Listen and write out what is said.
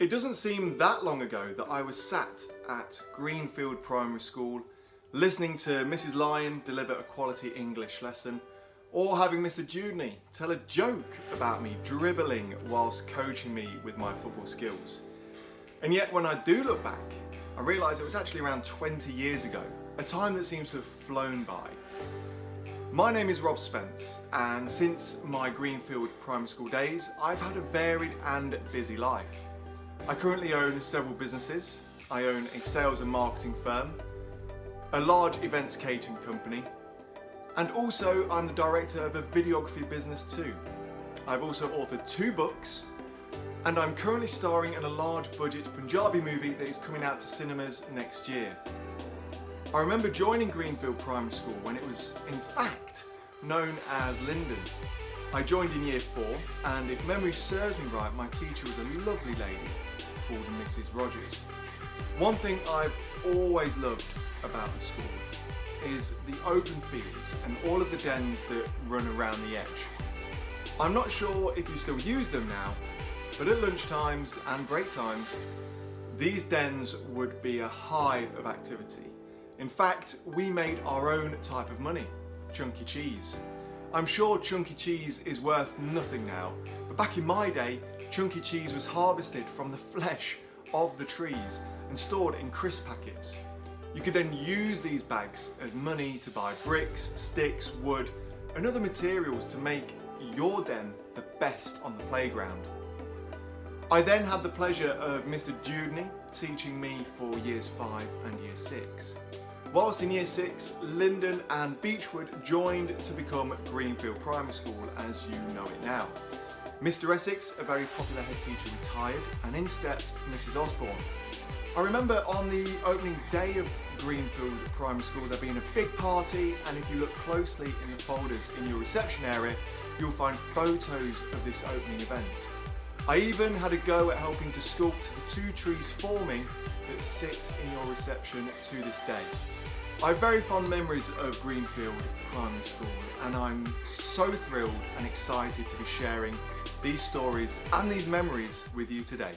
It doesn't seem that long ago that I was sat at Greenfield Primary School listening to Mrs. Lyon deliver a quality English lesson, or having Mr. Dewdney tell a joke about me dribbling whilst coaching me with my football skills. And yet when I do look back, I realise it was actually around 20 years ago, a time that seems to have flown by. My name is Rob Spence, and since my Greenfield Primary School days, I've had a varied and busy life. I currently own several businesses. I own a sales and marketing firm, a large events catering company, and also I'm the director of a videography business too. I've also authored 2 books, and I'm currently starring in a large budget Punjabi movie that is coming out to cinemas next year. I remember joining Greenfield Primary School when it was in fact known as Linden. I joined in year 4, and if memory serves me right, my teacher was a lovely lady called Mrs. Rogers. One thing I've always loved about the school is the open fields and all of the dens that run around the edge. I'm not sure if you still use them now, but at lunch times and break times, these dens would be a hive of activity. In fact, we made our own type of money, chunky cheese. I'm sure chunky cheese is worth nothing now, but back in my day, chunky cheese was harvested from the flesh of the trees and stored in crisp packets. You could then use these bags as money to buy bricks, sticks, wood, and other materials to make your den the best on the playground. I then had the pleasure of Mr. Dewdney teaching me for years 5 and year 6. Whilst in year 6, Linden and Beechwood joined to become Greenfield Primary School as you know it now. Mr. Essex, a very popular head teacher, retired, and in stepped Mrs. Osborne. I remember on the opening day of Greenfield Primary School there being a big party, and if you look closely in the folders in your reception area, you'll find photos of this opening event. I even had a go at helping to sculpt the 2 trees forming that sit in your reception to this day. I have very fond memories of Greenfield Primary School, and I'm so thrilled and excited to be sharing these stories and these memories with you today.